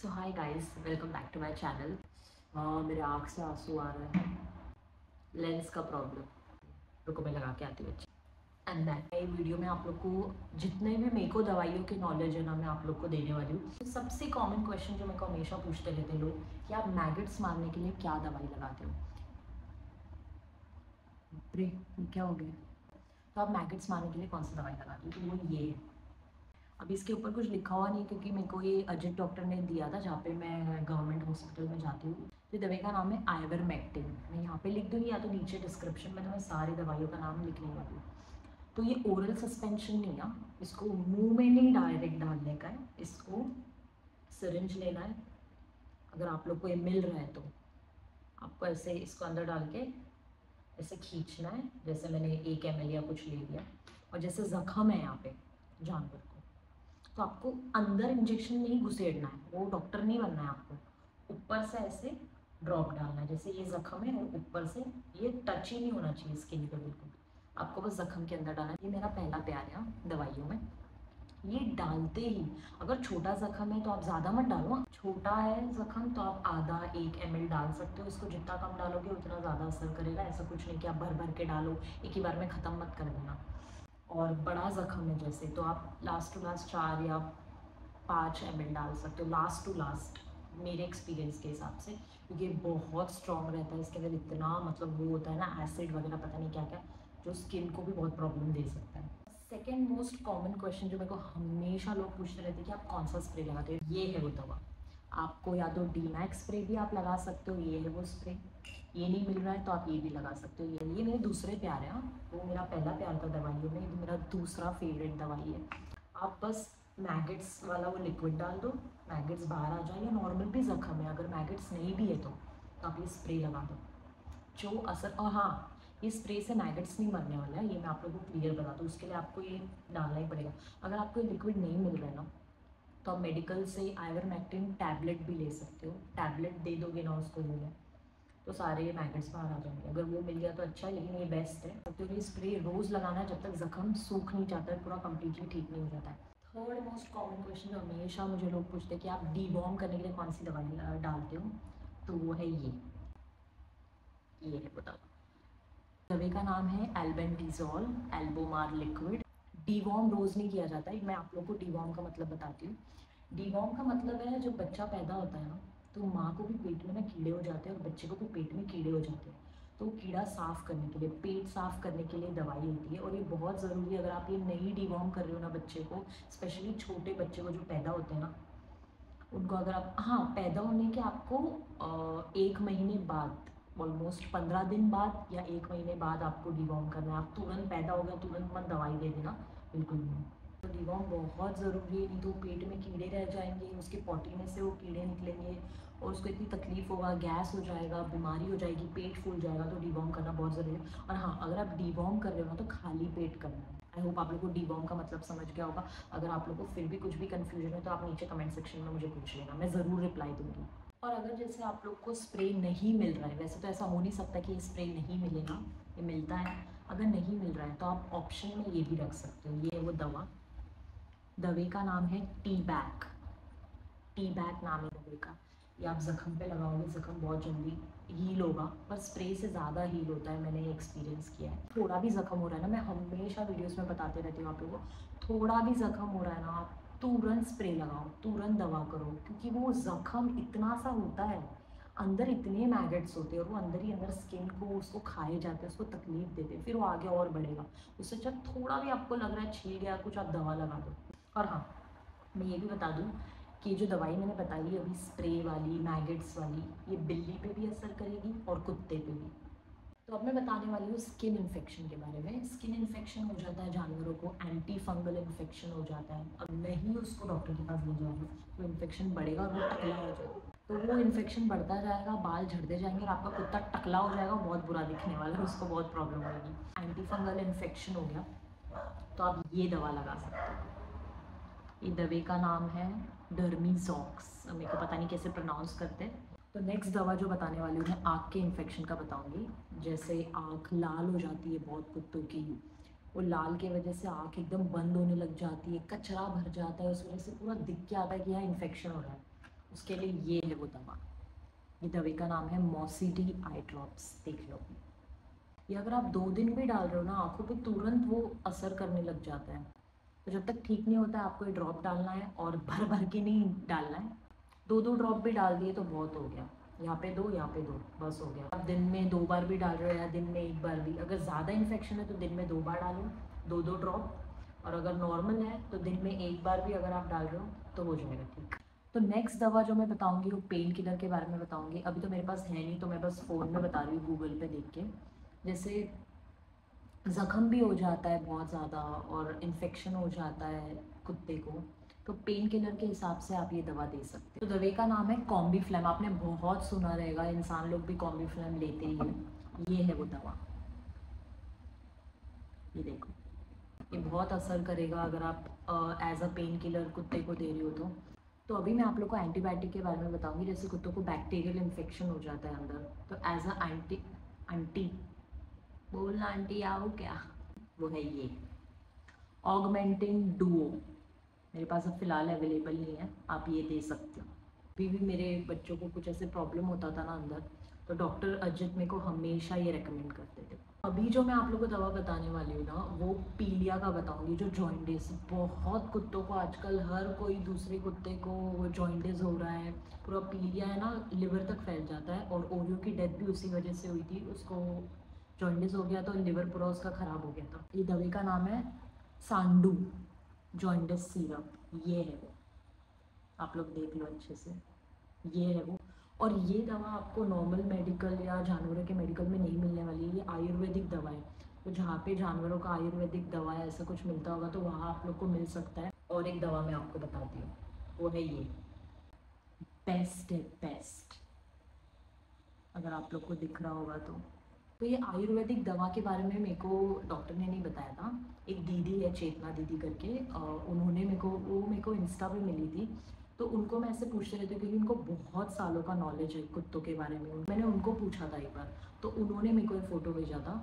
So hi guys, welcome back to my channel. मेरे आँख से आंसू आ रहे हैं, लेंस का प्रॉब्लम। रुको मैं लगा के आती हूँ। एंड दैट ये वीडियो में आप लोग को जितने भी मेरे को दवाइयों की नॉलेज है ना, मैं आप लोग को देने वाली हूँ। तो सबसे कॉमन क्वेश्चन जो मेरे को हमेशा पूछते रहते हैं लोग कि आप मैगट्स मारने के लिए क्या दवाई लगाते हो। अरे ये क्या हो गया? तो आप मैगट्स मारने के लिए कौन सी दवाई लगाते हो? तो वो ये है। अब इसके ऊपर कुछ लिखा हुआ नहीं क्योंकि मेरे को ये अजित डॉक्टर ने दिया था जहाँ पे मैं गवर्नमेंट हॉस्पिटल में जाती हूँ। तो दवाई का नाम है आइवरमेक्टिन। मैं यहाँ पे लिख दूँगी या तो नीचे डिस्क्रिप्शन में तुम्हें सारी दवाइयों का नाम लिखने वाली हूँ। तो ये ओरल सस्पेंशन नहीं है, इसको मुंह में नहीं डायरेक्ट डालने का है, इसको सिरिंज लेना है। अगर आप लोग को ये मिल रहा है तो आपको ऐसे इसको अंदर डाल के ऐसे खींचना है, जैसे मैंने 1 ml या कुछ ले लिया। और जैसे जख्म है यहाँ पे जानवर को, तो आपको अंदर इंजेक्शन नहीं घुसेड़ना है, वो डॉक्टर नहीं बनना है आपको। ऊपर से ऐसे ड्रॉप डालना है, जैसे ये जख्म है और ऊपर से ये टच ही नहीं होना चाहिए स्किन पे बिल्कुल। आपको बस जख्म के अंदर डालना है। ये मेरा पहला प्यार है दवाइयों में। ये डालते ही अगर छोटा जख्म है तो आप ज़्यादा मत डालो। छोटा है जख्म तो आप आधा 1 ml डाल सकते हो। इसको जितना कम डालोगे उतना ज़्यादा असर करेगा। ऐसा कुछ नहीं कि आप भर भर के डालो, एक ही बार में ख़त्म मत कर देना। और बड़ा जख्म है जैसे, तो आप लास्ट टू लास्ट 4 या 5 ml डाल सकते हो, लास्ट टू लास्ट, मेरे एक्सपीरियंस के हिसाब से। क्योंकि बहुत स्ट्रॉन्ग रहता है, इसके अंदर इतना मतलब वो होता है ना, एसिड वगैरह पता नहीं क्या क्या, जो स्किन को भी बहुत प्रॉब्लम दे सकता है। सेकेंड मोस्ट कॉमन क्वेश्चन जो मेरे को हमेशा लोग पूछते रहते हैं कि आप कौन सा स्प्रे लगाते हो। ये है वो दवा। आपको या तो डीमैक्स स्प्रे भी आप लगा सकते हो, ये है वो स्प्रे। ये नहीं मिल रहा है तो आप ये भी लगा सकते हो। ये मेरे दूसरे प्यार है। वो मेरा पहला प्यार था दवाइयों में, ये मेरा दूसरा फेवरेट दवाई है। आप बस मैगट्स वाला वो लिक्विड डाल दो, मैगट्स बाहर आ जाए, या नॉर्मल भी जख्म है अगर मैगट्स नहीं भी है तो आप ये स्प्रे लगा दो। जो असर, और हाँ, ये स्प्रे से मैगट्स नहीं मरने वाला है, ये मैं आप लोगों को क्लियर बता दूँ। उसके लिए आपको ये डालना ही पड़ेगा। अगर आपको ये लिक्विड नहीं मिल रहा है ना, तो आप मेडिकल से आइवरमेक्टिन टैबलेट भी ले सकते हो। टैबलेट दे दोगे ना उसको मुँह में, तो सारे मैगट्स बाहर आ जाएंगे। अगर वो मिल गया तो अच्छा है, लेकिन ये बेस्ट है। तो ये स्प्रे रोज़ लगाना है जब तक जख्म सूख नहीं जाता है, पूरा कम्प्लीटली ठीक नहीं हो जाता है। थर्ड मोस्ट कॉमन क्वेश्चन जो हमेशा मुझे लोग पूछते हैं कि आप डीवॉर्म करने के लिए कौन सी दवाई डालते हो, तो वो है ये है बताओ। दवाई का नाम है एल्बेंडिजोल एल्बोमार लिक्विड। डीवॉर्म रोज़ नहीं किया जाता है। मैं आप लोग को डीवॉर्म का मतलब बताती हूँ। डीवॉर्म का मतलब है जब बच्चा पैदा होता है ना, तो माँ को भी पेट में ना कीड़े हो जाते हैं और बच्चे को भी पेट में कीड़े हो जाते हैं। तो कीड़ा साफ़ करने के लिए, पेट साफ़ करने के लिए दवाई होती है, और ये बहुत ज़रूरी है। अगर आप ये नहीं डीवॉर्म कर रहे हो ना बच्चे को, स्पेशली छोटे बच्चे को जो पैदा होते हैं ना, उनको अगर आप, हाँ, पैदा होने के आपको 1 महीने बाद, ऑलमोस्ट 15 दिन बाद या 1 महीने बाद आपको डिवॉर्म करना है। आप तुरंत पैदा हो गया तुरंत मत दवाई दे देना, बिल्कुल नहीं। तो डिवॉर्म बहुत ज़रूरी है, नहीं तो पेट में कीड़े रह जाएंगे, उसके पॉटी में से वो कीड़े निकलेंगे और उसको इतनी तकलीफ होगा, गैस हो जाएगा, बीमारी हो जाएगी, पेट फूल जाएगा। तो डिवॉर्म करना बहुत ज़रूरी है। और हाँ, अगर आप डिवॉर्म कर रहे हो ना तो खाली पेट करना है। आई होप आप लोग को डिवॉर्म का मतलब समझ गया होगा। अगर आप लोग को फिर भी कुछ भी कन्फ्यूजन है तो आप नीचे कमेंट सेक्शन में मुझे पूछ लेना, मैं ज़रूर रिप्लाई दूंगी। और अगर जैसे आप लोग को स्प्रे नहीं मिल रहा है, वैसे तो ऐसा हो नहीं सकता कि ये स्प्रे नहीं मिलेगा, ये मिलता है। अगर नहीं मिल रहा है तो आप ऑप्शन में ये भी रख सकते हो। ये है वो दवा। दवा का नाम है टी बैक। टी बैक नाम है दवा का। ये आप ज़ख्म पे लगाओगे, ज़ख्म बहुत जल्दी हील होगा, पर स्प्रे से ज़्यादा हील होता है, मैंने ये एक्सपीरियंस किया है। थोड़ा भी ज़ख्म हो रहा है ना, मैं हमेशा वीडियोस में बताते रहती हूँ आप लोगों को, थोड़ा भी ज़ख्म हो रहा है ना, आप तुरंत स्प्रे लगाओ, तुरंत दवा करो। क्योंकि वो ज़ख्म इतना सा होता है, अंदर इतने मैगट्स होते हैं और वो अंदर ही अंदर स्किन को उसको खाए जाते हैं, उसको तकलीफ देते हैं, फिर वो आगे और बढ़ेगा। उससे अच्छा थोड़ा भी आपको लग रहा है छिल गया कुछ, आप दवा लगा दो। और हाँ, मैं ये भी बता दूँ कि जो दवाई मैंने बताई है अभी स्प्रे वाली, मैगट्स वाली, ये बिल्ली पे भी असर करेगी और कुत्ते पे भी। तो अब मैं बताने वाली हूँ स्किन इन्फेक्शन के बारे में। स्किन इन्फेक्शन हो जाता है जानवरों को, एंटी फंगल इन्फेक्शन हो जाता है। अब नहीं उसको डॉक्टर के पास ले जाओगे तो इन्फेक्शन बढ़ेगा और वो टकला हो जाएगा। तो वो इन्फेक्शन बढ़ता जाएगा, बाल झड़ते जाएंगे और आपका कुत्ता टकला हो जाएगा, बहुत बुरा दिखने वाला है, उसको बहुत प्रॉब्लम होगी। एंटी फंगल इन्फेक्शन हो गया तो आप ये दवा लगा सकते हो। ये दवा का नाम है डर्मीजॉक्स, मेरे को पता नहीं कैसे प्रोनाउंस करते हैं। तो नेक्स्ट दवा जो बताने वाली हूँ मैं आँख के इन्फेक्शन का बताऊँगी। जैसे आँख लाल हो जाती है बहुत कुत्तों की, वो लाल के वजह से आँख एकदम बंद होने लग जाती है, कचरा भर जाता है, उस वजह से पूरा दिख के आता है कि यहाँ इन्फेक्शन हो रहा है। उसके लिए ये है वो दवा। ये दवा का नाम है मॉसिडी आई ड्रॉप्स, देख लो। ये अगर आप 2 दिन भी डाल रहे हो ना आँखों पे, तुरंत वो असर करने लग जाता है। तो जब तक ठीक नहीं होता है आपको ये ड्रॉप डालना है, और भर भर के नहीं डालना है। 2-2 ड्रॉप भी डाल दिए तो बहुत हो गया। यहाँ पे 2, यहाँ पे 2, बस हो गया। आप दिन में 2 बार भी डाल रहे हो या दिन में 1 बार भी, अगर ज़्यादा इन्फेक्शन है तो दिन में 2 बार डालो, 2-2 ड्रॉप। और अगर नॉर्मल है तो दिन में 1 बार भी अगर आप डाल रहे हो तो हो जाएगा ठीक। तो नेक्स्ट दवा जो मैं बताऊंगी वो पेन किलर के बारे में बताऊंगी। अभी तो मेरे पास है नहीं, तो मैं बस फ़ोन में बता रही हूँ गूगल पे देख के। जैसे ज़ख़म भी हो जाता है बहुत ज़्यादा और इन्फेक्शन हो जाता है कुत्ते को, तो पेन किलर के हिसाब से आप ये दवा दे सकते हो। तो दवा का नाम है कॉम्बीफ्लैम। आपने बहुत सुना रहेगा, इंसान लोग भी कॉम्बीफ्लैम लेते ही हैं। ये है वो दवा, ये देखो। ये बहुत असर करेगा अगर आप एज अ पेन किलर कुत्ते को दे रही हो तो अभी मैं आप लोग को एंटीबायोटिक के बारे में बताऊंगी। जैसे कुत्तों को बैक्टीरियल इन्फेक्शन हो जाता है अंदर, तो एज अ एंटी बोलना आंटी आओ क्या, वो है ये ऑगमेंटिन डुओ। मेरे पास अब फ़िलहाल अवेलेबल नहीं है, आप ये दे सकते हो। अभी भी मेरे बच्चों को कुछ ऐसे प्रॉब्लम होता था ना अंदर, तो डॉक्टर अजित मेरे को हमेशा ये रेकमेंड करते थे। अभी जो मैं आप लोगों को दवा बताने वाली हूँ ना, वो पीलिया का बताऊँगी, जो जॉइंडिस। बहुत कुत्तों को आजकल, हर कोई दूसरे कुत्ते को वो जॉइंडिस हो रहा है। पूरा पीलिया है ना, लिवर तक फैल जाता है, और ओरियो की डेथ भी उसी वजह से हुई थी। उसको जॉइंडिस हो गया तो लिवर पूरा उसका ख़राब हो गया था। ये दवा का नाम है सांडू जॉइंडिस सीरप। ये है वो, आप लोग देख लो अच्छे से, ये है वो। और ये दवा आपको नॉर्मल मेडिकल या जानवरों के मेडिकल में नहीं मिलने वाली है, ये आयुर्वेदिक दवा है। तो जहाँ पे जानवरों का आयुर्वेदिक दवा है ऐसा कुछ मिलता होगा तो वहाँ आप लोग को मिल सकता है। और एक दवा मैं आपको बताती हूँ, वो है ये बेस्ट है, बेस्ट। अगर आप लोग को दिख रहा होगा तो ये आयुर्वेदिक दवा के बारे में मेरे को डॉक्टर ने नहीं बताया था। एक दीदी है, चेतना दीदी करके, उन्होंने मेरे को इंस्टा पे मिली थी। तो उनको मैं ऐसे पूछते रहती हूँ क्योंकि उनको बहुत सालों का नॉलेज है कुत्तों के बारे में। मैंने उनको पूछा था एक बार, तो उन्होंने मेरे को एक फ़ोटो भेजा था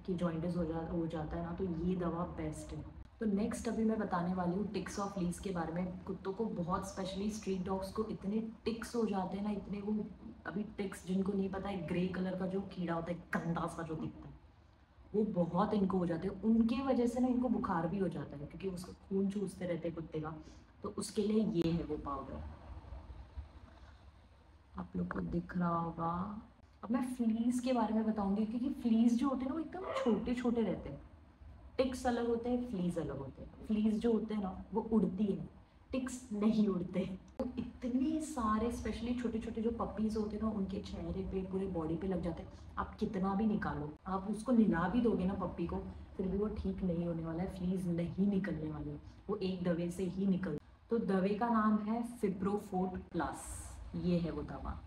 कि जॉइंटिस हो जाता है ना, तो ये दवा बेस्ट है। तो नेक्स्ट अभी मैं बताने वाली हूँ टिक्स ऑफ लीस के बारे में। कुत्तों को बहुत, स्पेशली स्ट्रीट डॉग्स को इतने टिक्स हो जाते हैं ना, इतने वो, अभी टिक्स जिनको नहीं पता है, ग्रे कलर का जो कीड़ा होता है, गंदा सा जो दिखता है, वो बहुत इनको हो जाते हैं। उनके वजह से ना इनको बुखार भी हो जाता है, क्योंकि उसका खून चूसते रहते हैं कुत्ते का। तो उसके लिए ये है वो पाउडर, आप लोग को दिख रहा होगा। अब मैं फ्लीज के बारे में बताऊंगी, क्योंकि फ्लीज जो होते हैं ना वो एकदम छोटे छोटे रहते हैं। टिक्स अलग होते हैं, फ्लीज अलग होते हैं। फ्लीज जो होते हैं ना वो उड़ती है, टिक्स नहीं उड़ते। तो इतने सारे, स्पेशली छोटे छोटे जो पपीज़ होते हैं ना, उनके चेहरे पे, पूरे बॉडी पे लग जाते हैं। आप कितना भी निकालो, आप उसको निला भी दोगे ना पप्पी को, फिर भी वो ठीक नहीं होने वाला है, फ्लीज नहीं निकलने वाली, वो एक दवे से ही निकल। तो दवे का नाम है फिब्रोफोर्ट प्लस, ये है वो दवा।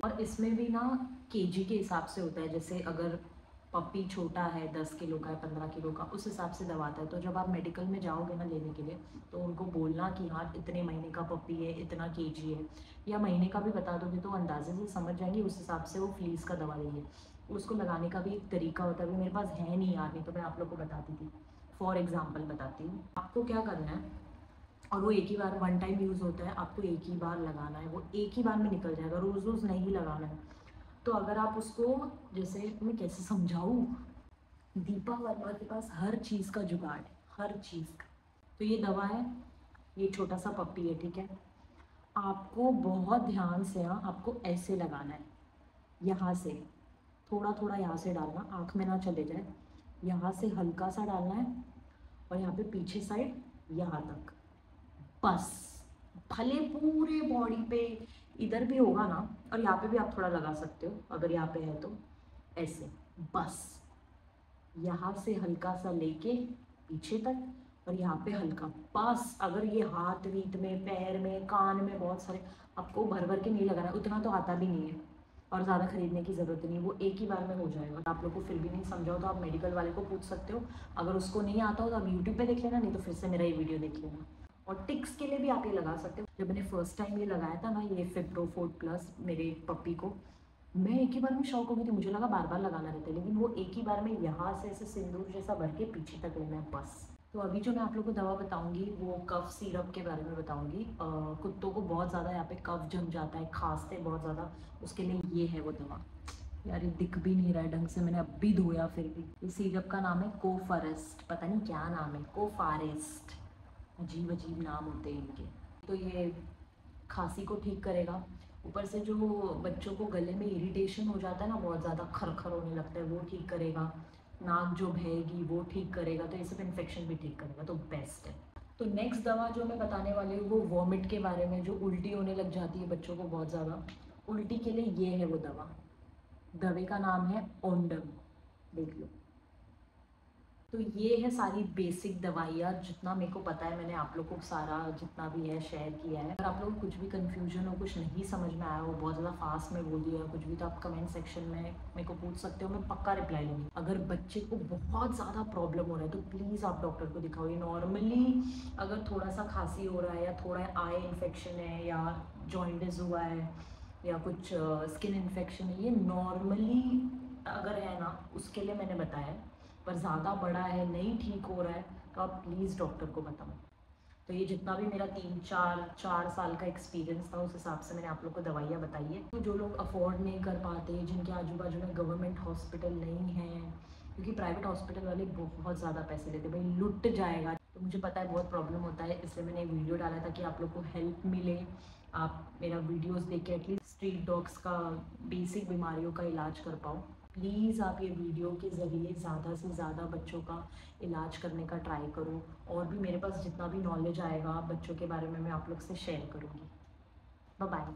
और इसमें भी ना केजी के हिसाब से होता है। जैसे अगर पपी छोटा है, 10 किलो का है, 15 किलो का, उस हिसाब से दवा आता है। तो जब आप मेडिकल में जाओगे ना लेने के लिए, तो उनको बोलना कि हाँ इतने महीने का पपी है, इतना केजी है, या महीने का भी बता दोगे तो अंदाजे से समझ जाएंगे, उस हिसाब से वो फ्लीस का दवा देंगे। उसको लगाने का भी एक तरीका होता है, अभी मेरे पास है नहीं यार, नहीं तो मैं आप लोग को बताती थी। फॉर एग्जाम्पल बताती हूँ आपको क्या करना है। और वो एक ही बार, वन टाइम यूज़ होता है, आपको एक ही बार लगाना है, वो एक ही बार में निकल जाएगा, रोज़ रोज़ नहीं लगाना है। तो अगर आप उसको, जैसे मैं कैसे समझाऊँ, दीपा वर्मा के पास हर चीज़ का जुगाड़ है, हर चीज़ का। तो ये दवा है, ये छोटा सा पप्पी है, ठीक है। आपको बहुत ध्यान से, हाँ, आपको ऐसे लगाना है, यहाँ से थोड़ा थोड़ा, यहाँ से डालना, आँख में ना चले जाए, यहाँ से हल्का सा डालना है, और यहाँ पे पीछे साइड यहाँ तक, बस। भले पूरे बॉडी पे, इधर भी होगा ना, और यहाँ पे भी आप थोड़ा लगा सकते हो अगर यहाँ पे है तो, ऐसे बस। यहाँ से हल्का सा लेके पीछे तक, और यहाँ पे हल्का, बस। अगर ये हाथ वीत में, पैर में, कान में, बहुत सारे, आपको भर भर के नहीं लगाना, उतना तो आता भी नहीं है, और ज़्यादा खरीदने की ज़रूरत नहीं, वो एक ही बार में हो जाएगा। आप लोग को फिर भी नहीं समझाओ तो आप मेडिकल वाले को पूछ सकते हो, अगर उसको नहीं आता हो तो आप यूट्यूब पे देख लेना, नहीं तो फिर से मेरा ये वीडियो देख लेना। और टिक्स के लिए भी आप ये लगा सकते हो। जब मैंने फर्स्ट टाइम ये लगाया था ना, ये फिब्रोफोर्ट प्लस, मेरे पप्पी को, मैं एक ही बार में शौक हो गई थी, मुझे लगा बार बार लगाना रहता है, लेकिन वो एक ही बार में यहाँ से ऐसे सिंदूर जैसा भर के पीछे तक लेना है, बस। तो अभी जो मैं आप लोग को दवा बताऊंगी वो कफ सिरप के बारे में बताऊंगी। कुत्तों को बहुत ज़्यादा यहाँ पे कफ जम जाता है, खांसते बहुत ज़्यादा, उसके लिए ये है वो दवा। यार ये दिख भी नहीं रहा है ढंग से, मैंने अब भी धोया फिर भी। इस सिरप का नाम है कोफारेस्ट, पता नहीं क्या नाम है, कोफारेस्ट, अजीब अजीब नाम होते हैं इनके। तो ये खांसी को ठीक करेगा, ऊपर से जो बच्चों को गले में इरिटेशन हो जाता है ना, बहुत ज़्यादा खरखर होने लगता है, वो ठीक करेगा। नाक जो बहेगी वो ठीक करेगा, तो ये सब इन्फेक्शन भी ठीक करेगा, तो बेस्ट है। तो नेक्स्ट दवा जो मैं बताने वाली हूँ वो वॉमिट के बारे में, जो उल्टी होने लग जाती है बच्चों को बहुत ज़्यादा, उल्टी के लिए ये है वो दवा। दवे का नाम है ओंडम, देख लो। तो ये है सारी बेसिक दवाइयाँ, जितना मेरे को पता है मैंने आप लोग को सारा जितना भी है शेयर किया है। अगर आप लोग को कुछ भी कन्फ्यूजन हो, कुछ नहीं समझ में आया हो, बहुत ज़्यादा फास्ट में बोल दिया कुछ भी, तो आप कमेंट सेक्शन में मेरे को पूछ सकते हो, मैं पक्का रिप्लाई दूँगी। अगर बच्चे को बहुत ज़्यादा प्रॉब्लम हो रहा है तो प्लीज़ आप डॉक्टर को दिखाओ। ये नॉर्मली अगर थोड़ा सा खांसी हो रहा है या थोड़ा आई इन्फेक्शन है या जॉइंटिस हुआ है या कुछ स्किन इन्फेक्शन है, ये नॉर्मली अगर है ना, उसके लिए मैंने बताया है। पर ज़्यादा बड़ा है, नहीं ठीक हो रहा है, तो आप प्लीज़ डॉक्टर को बताओ। तो ये जितना भी मेरा 3-4 साल का एक्सपीरियंस था, उस हिसाब से मैंने आप लोग को दवाइयाँ बताई है। तो जो लोग अफोर्ड नहीं कर पाते, जिनके आजू बाजू में गवर्नमेंट हॉस्पिटल नहीं है, क्योंकि प्राइवेट हॉस्पिटल वाले बहुत ज़्यादा पैसे लेते, भाई लुट जाएगा। तो मुझे पता है बहुत प्रॉब्लम होता है, इसलिए मैंने वीडियो डाला था कि आप लोग को हेल्प मिले, आप मेरा वीडियोस देख के एटलीस्ट स्ट्रीट डॉग्स का बेसिक बीमारियों का इलाज कर पाओ। प्लीज़ आप ये वीडियो के ज़रिए ज़्यादा से ज़्यादा बच्चों का इलाज करने का ट्राई करो, और भी मेरे पास जितना भी नॉलेज आएगा बच्चों के बारे में मैं आप लोग से शेयर करूँगी। Bye bye.